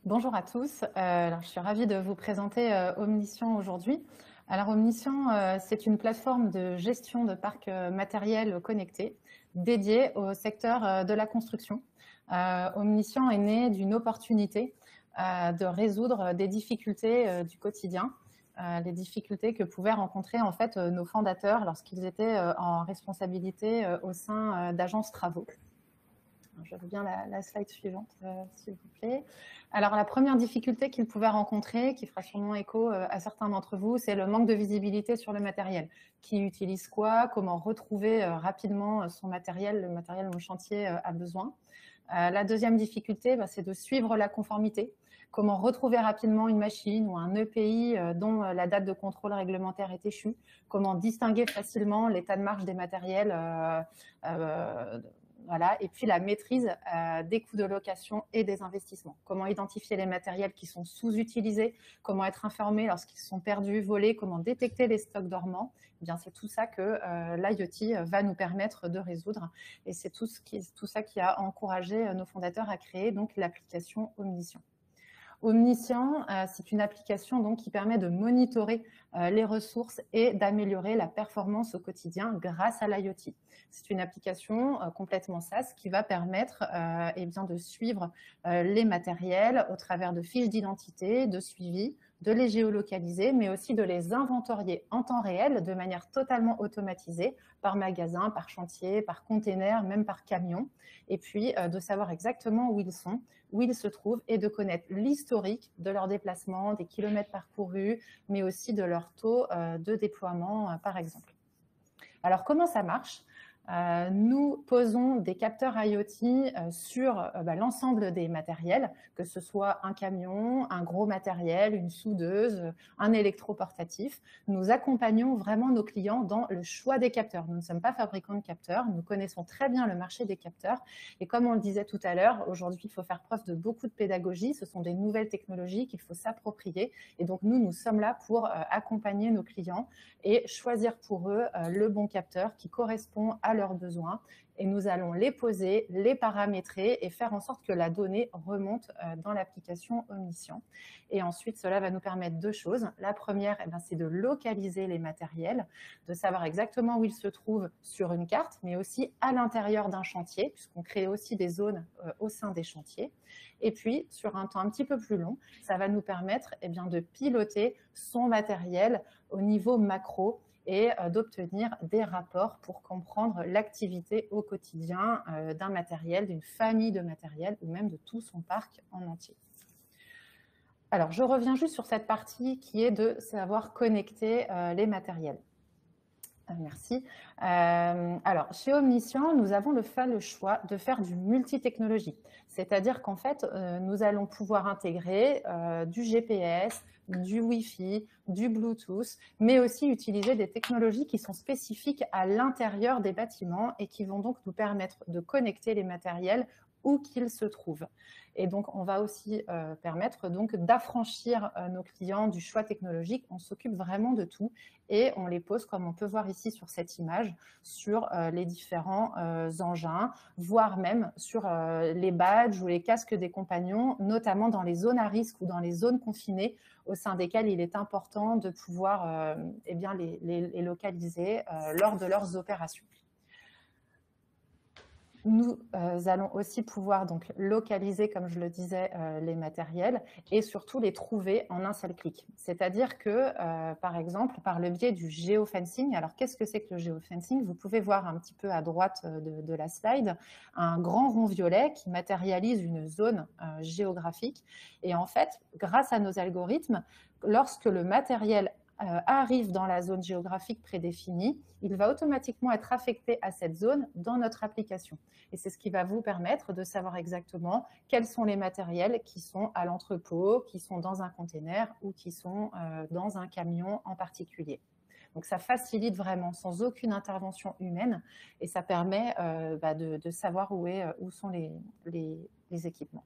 Bonjour à tous. Je suis ravie de vous présenter Omniscient aujourd'hui. Alors, Omniscient, c'est une plateforme de gestion de parcs matériels connectés dédiée au secteur de la construction. Omniscient est né d'une opportunité de résoudre des difficultés du quotidien, les difficultés que pouvaient rencontrer en fait nos fondateurs lorsqu'ils étaient en responsabilité au sein d'agences travaux. Je veux bien la slide suivante, s'il vous plaît. Alors, la première difficulté qu'ils pouvaient rencontrer, qui fera sûrement écho à certains d'entre vous, c'est le manque de visibilité sur le matériel. Qui utilise quoi? Comment retrouver rapidement son matériel, le matériel dont le chantier a besoin. La deuxième difficulté, c'est de suivre la conformité. Comment retrouver rapidement une machine ou un EPI dont la date de contrôle réglementaire est échue. Comment distinguer facilement l'état de marche des matériels voilà. Et puis la maîtrise des coûts de location et des investissements. Comment identifier les matériels qui sont sous-utilisés, comment être informé lorsqu'ils sont perdus, volés, comment détecter les stocks dormants. Eh bien, c'est tout ça que l'IoT va nous permettre de résoudre. Et c'est tout ça qui a encouragé nos fondateurs à créer donc l'application Omniscient. Omniscient, c'est une application donc qui permet de monitorer les ressources et d'améliorer la performance au quotidien grâce à l'IoT. C'est une application complètement SaaS qui va permettre de suivre les matériels au travers de fiches d'identité, de suivi, de les géolocaliser, mais aussi de les inventorier en temps réel de manière totalement automatisée par magasin, par chantier, par container, même par camion, et puis de savoir exactement où ils sont, où ils se trouvent et de connaître l'historique de leur déplacement, des kilomètres parcourus, mais aussi de leur taux de déploiement, par exemple. Alors, comment ça marche ? Nous posons des capteurs IoT sur l'ensemble des matériels, que ce soit un camion, un gros matériel, une soudeuse, un électroportatif. Nous accompagnons vraiment nos clients dans le choix des capteurs. Nous ne sommes pas fabricants de capteurs, nous connaissons très bien le marché des capteurs. Et comme on le disait tout à l'heure, aujourd'hui, il faut faire preuve de beaucoup de pédagogie. Ce sont des nouvelles technologies qu'il faut s'approprier. Et donc, nous sommes là pour accompagner nos clients et choisir pour eux le bon capteur qui correspond à leurs besoins. Et nous allons les poser, les paramétrer et faire en sorte que la donnée remonte dans l'application Omniscient. Et ensuite, cela va nous permettre deux choses. La première, c'est de localiser les matériels, de savoir exactement où ils se trouvent sur une carte, mais aussi à l'intérieur d'un chantier, puisqu'on crée aussi des zones au sein des chantiers. Et puis, sur un temps un petit peu plus long, ça va nous permettre de piloter son matériel au niveau macro et d'obtenir des rapports pour comprendre l'activité au quotidien d'un matériel, d'une famille de matériels ou même de tout son parc en entier. Alors, je reviens juste sur cette partie qui est de savoir connecter les matériels. Merci. Alors, chez Omniscient, nous avons le choix de faire du multitechnologie. C'est-à-dire qu'en fait, nous allons pouvoir intégrer du GPS, du Wi-Fi, du Bluetooth, mais aussi utiliser des technologies qui sont spécifiques à l'intérieur des bâtiments et qui vont donc nous permettre de connecter les matériels où qu'ils se trouvent. Et donc, on va aussi permettre d'affranchir nos clients du choix technologique. On s'occupe vraiment de tout et on les pose, comme on peut voir ici sur cette image, sur les différents engins, voire même sur les badges ou les casques des compagnons, notamment dans les zones à risque ou dans les zones confinées, au sein desquelles il est important de pouvoir les localiser lors de leurs opérations. Nous allons aussi pouvoir donc localiser, comme je le disais, les matériels et surtout les trouver en un seul clic. C'est-à-dire que, par exemple, par le biais du géofencing, alors qu'est-ce que c'est que le géofencing? Vous pouvez voir un petit peu à droite de la slide un grand rond violet qui matérialise une zone géographique. Et en fait, grâce à nos algorithmes, lorsque le matériel arrive dans la zone géographique prédéfinie, il va automatiquement être affecté à cette zone dans notre application. Et c'est ce qui va vous permettre de savoir exactement quels sont les matériels qui sont à l'entrepôt, qui sont dans un container ou qui sont dans un camion en particulier. Donc ça facilite vraiment sans aucune intervention humaine et ça permet de savoir où sont les équipements.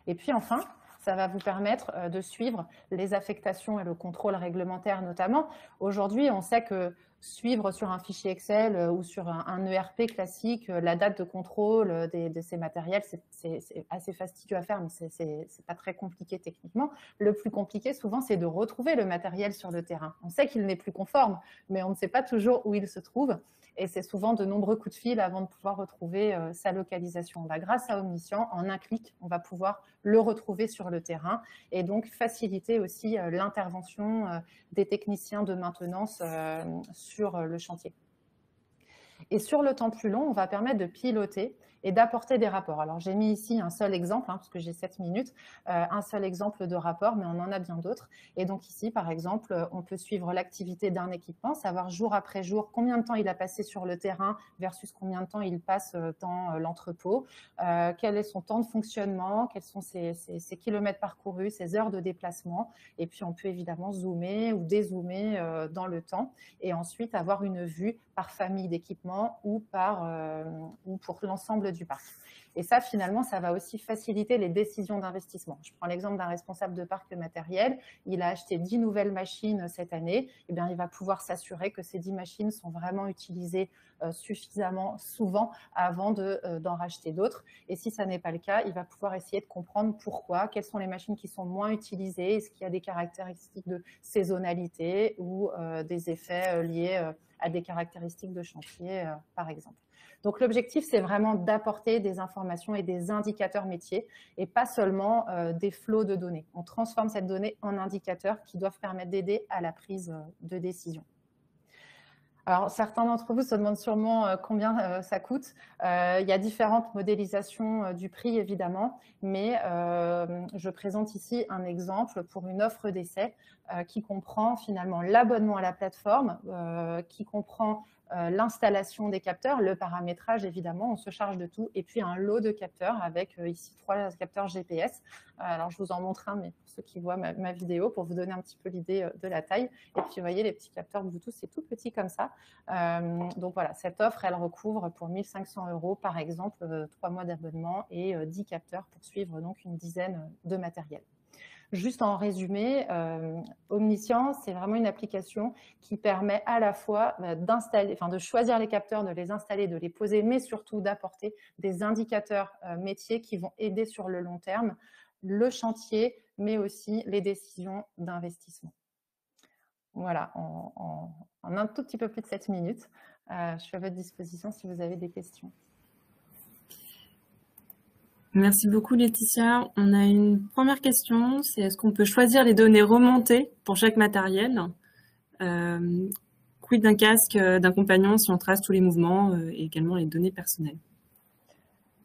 Et puis enfin, ça va vous permettre de suivre les affectations et le contrôle réglementaire notamment. Aujourd'hui, on sait que suivre sur un fichier Excel ou sur un ERP classique la date de contrôle de ces matériels, c'est assez fastidieux à faire, mais c'est pas très compliqué techniquement. Le plus compliqué, souvent, c'est de retrouver le matériel sur le terrain. On sait qu'il n'est plus conforme, mais on ne sait pas toujours où il se trouve. Et c'est souvent de nombreux coups de fil avant de pouvoir retrouver sa localisation. Là, grâce à Omniscient, en un clic, on va pouvoir le retrouver sur le terrain et donc faciliter aussi l'intervention des techniciens de maintenance sur le chantier. Et sur le temps plus long, on va permettre de piloter et d'apporter des rapports. Alors, j'ai mis ici un seul exemple, parce que j'ai 7 minutes, un seul exemple de rapport, mais on en a bien d'autres. Et donc ici, par exemple, on peut suivre l'activité d'un équipement, savoir jour après jour combien de temps il a passé sur le terrain versus combien de temps il passe dans l'entrepôt, quel est son temps de fonctionnement, quels sont ses kilomètres parcourus, ses heures de déplacement. Et puis, on peut évidemment zoomer ou dézoomer dans le temps et ensuite avoir une vue par famille d'équipements ou pour l'ensemble du parc. Et ça, finalement, ça va aussi faciliter les décisions d'investissement. Je prends l'exemple d'un responsable de parc matériel. Il a acheté 10 nouvelles machines cette année. Eh bien, il va pouvoir s'assurer que ces 10 machines sont vraiment utilisées suffisamment souvent avant d'en racheter d'autres. Et si ça n'est pas le cas, il va pouvoir essayer de comprendre pourquoi, quelles sont les machines qui sont moins utilisées, est-ce qu'il y a des caractéristiques de saisonnalité ou des effets liés à des caractéristiques de chantier, par exemple. Donc, l'objectif, c'est vraiment d'apporter des informations et des indicateurs métiers et pas seulement des flots de données. On transforme cette donnée en indicateurs qui doivent permettre d'aider à la prise de décision. Alors, certains d'entre vous se demandent sûrement combien ça coûte. Il y a différentes modélisations du prix, évidemment, mais je présente ici un exemple pour une offre d'essai qui comprend finalement l'abonnement à la plateforme, qui comprend l'installation des capteurs, le paramétrage, évidemment, on se charge de tout, et puis un lot de capteurs avec ici 3 capteurs GPS. Alors, je vous en montre un, mais pour ceux qui voient ma vidéo, pour vous donner un petit peu l'idée de la taille. Et puis, vous voyez, les petits capteurs Bluetooth, c'est tout petit comme ça. Donc, voilà, cette offre, elle recouvre pour 1 500 € par exemple 3 mois d'abonnement et 10 capteurs pour suivre donc une dizaine de matériels. Juste en résumé, Omniscient, c'est vraiment une application qui permet à la fois de choisir les capteurs, de les installer, de les poser, mais surtout d'apporter des indicateurs métiers qui vont aider sur le long terme le chantier, mais aussi les décisions d'investissement. Voilà, en un tout petit peu plus de 7 minutes. Je suis à votre disposition si vous avez des questions. Merci beaucoup Laetitia. On a une première question, c'est est-ce qu'on peut choisir les données remontées pour chaque matériel? Quid d'un casque d'un compagnon si on trace tous les mouvements et également les données personnelles?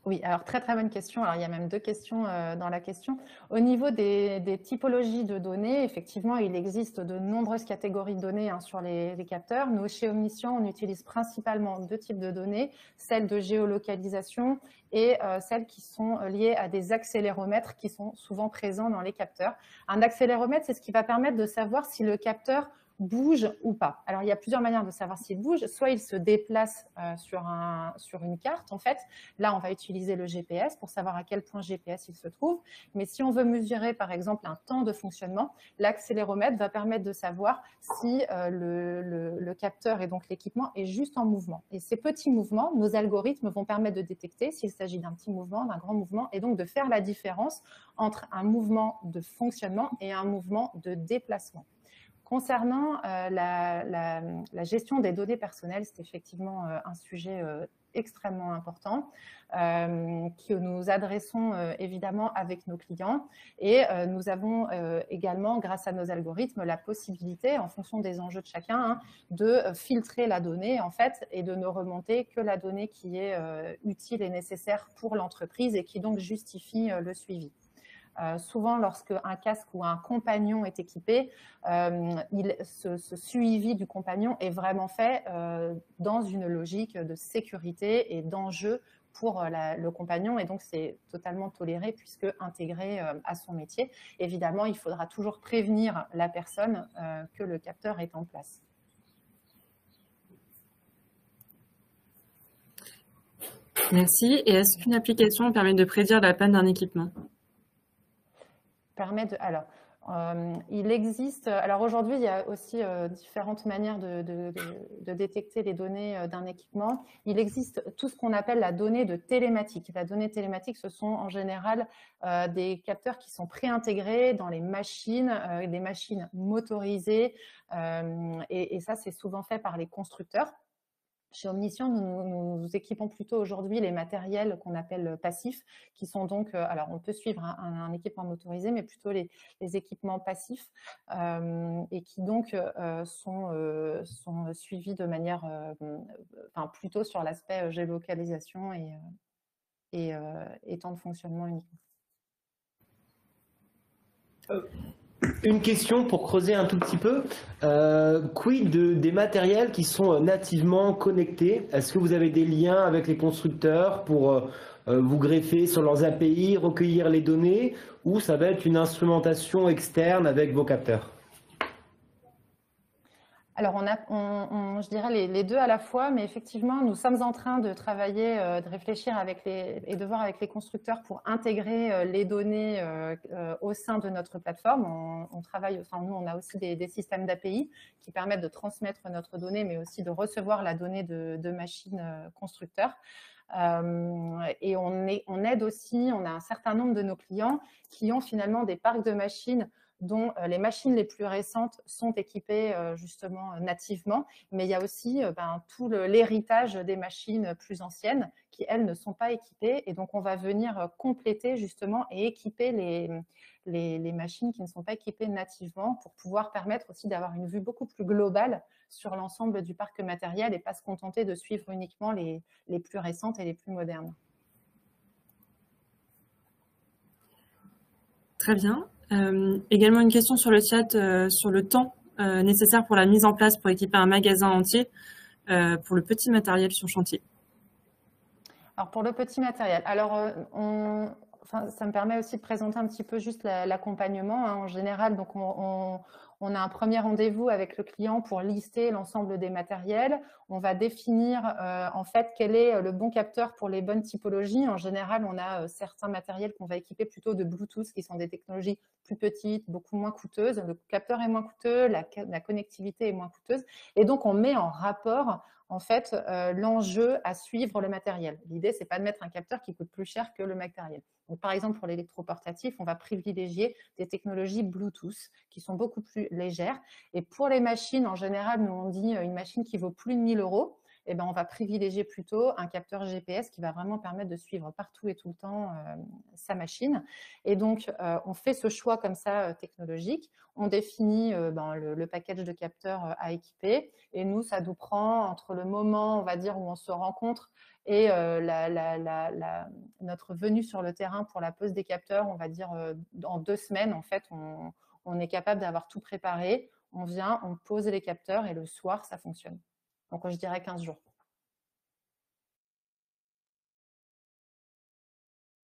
Oui, alors très bonne question. Alors il y a même 2 questions dans la question. Au niveau des typologies de données, effectivement, il existe de nombreuses catégories de données sur les capteurs. Nous, chez Omniscient, on utilise principalement 2 types de données, celles de géolocalisation et celles qui sont liées à des accéléromètres qui sont souvent présents dans les capteurs. Un accéléromètre, c'est ce qui va permettre de savoir si le capteur bouge ou pas. Alors, il y a plusieurs manières de savoir s'il bouge. Soit il se déplace sur une carte, en fait. Là, on va utiliser le GPS pour savoir à quel point GPS il se trouve. Mais si on veut mesurer, par exemple, un temps de fonctionnement, l'accéléromètre va permettre de savoir si le capteur et donc l'équipement est juste en mouvement. Et ces petits mouvements, nos algorithmes vont permettre de détecter s'il s'agit d'un petit mouvement, d'un grand mouvement, et donc de faire la différence entre un mouvement de fonctionnement et un mouvement de déplacement. Concernant la gestion des données personnelles, c'est effectivement un sujet extrêmement important que nous adressons évidemment avec nos clients et nous avons également, grâce à nos algorithmes, la possibilité, en fonction des enjeux de chacun, de filtrer la donnée en fait et de ne remonter que la donnée qui est utile et nécessaire pour l'entreprise et qui donc justifie le suivi. Souvent, lorsque un casque ou un compagnon est équipé, ce suivi du compagnon est vraiment fait dans une logique de sécurité et d'enjeu pour le compagnon, et donc c'est totalement toléré puisque intégré à son métier. Évidemment, il faudra toujours prévenir la personne que le capteur est en place. Merci. Et est-ce qu'une application permet de prédire la panne d'un équipement? Alors, Il existe, alors aujourd'hui, il y a aussi différentes manières de détecter les données d'un équipement. Il existe tout ce qu'on appelle la donnée de télématique. La donnée télématique, ce sont en général des capteurs qui sont préintégrés dans les machines motorisées. Et ça, c'est souvent fait par les constructeurs. Chez Omniscient, nous équipons plutôt aujourd'hui les matériels qu'on appelle passifs, qui sont donc, alors on peut suivre un équipement motorisé, mais plutôt les équipements passifs, et qui donc sont suivis de manière, enfin plutôt sur l'aspect géolocalisation et temps de fonctionnement uniquement. Une question pour creuser un tout petit peu. Quid des matériels qui sont nativement connectés? Est-ce que vous avez des liens avec les constructeurs pour vous greffer sur leurs API, recueillir les données, ou ça va être une instrumentation externe avec vos capteurs? Alors, je dirais les deux à la fois, mais effectivement, nous sommes en train de travailler, de réfléchir et de voir avec les constructeurs pour intégrer les données au sein de notre plateforme. On travaille, enfin, nous, on a aussi des systèmes d'API qui permettent de transmettre notre donnée, mais aussi de recevoir la donnée de machines constructeurs. Et on aide aussi, on a un certain nombre de nos clients qui ont finalement des parcs de machines dont les machines les plus récentes sont équipées justement nativement, mais il y a aussi tout l'héritage des machines plus anciennes qui, elles, ne sont pas équipées, et donc on va venir compléter justement et équiper les machines qui ne sont pas équipées nativement pour pouvoir permettre aussi d'avoir une vue beaucoup plus globale sur l'ensemble du parc matériel et pas se contenter de suivre uniquement les plus récentes et les plus modernes. Très bien. Également une question sur le chat sur le temps nécessaire pour la mise en place pour équiper un magasin entier pour le petit matériel sur chantier. Alors pour le petit matériel, alors ça me permet aussi de présenter un petit peu juste l'accompagnement en général. Donc on a un premier rendez-vous avec le client pour lister l'ensemble des matériels. On va définir en fait quel est le bon capteur pour les bonnes typologies. En général, on a certains matériels qu'on va équiper plutôt de Bluetooth, qui sont des technologies plus petites, beaucoup moins coûteuses. Le capteur est moins coûteux, la connectivité est moins coûteuse. Et donc, on met en rapport en fait l'enjeu à suivre le matériel. L'idée, c'est pas de mettre un capteur qui coûte plus cher que le matériel. Donc, par exemple, pour l'électroportatif, on va privilégier des technologies Bluetooth qui sont beaucoup plus légères. Et pour les machines, en général, nous on dit une machine qui vaut plus de 1 000 €. Eh ben, on va privilégier plutôt un capteur GPS qui va vraiment permettre de suivre partout et tout le temps sa machine. Et donc, on fait ce choix comme ça technologique. On définit le package de capteurs à équiper. Et nous, ça nous prend entre le moment, on va dire, où on se rencontre et notre venue sur le terrain pour la pose des capteurs, on va dire en 2 semaines, en fait, on est capable d'avoir tout préparé. On vient, on pose les capteurs et le soir, ça fonctionne. Donc, je dirais 15 jours.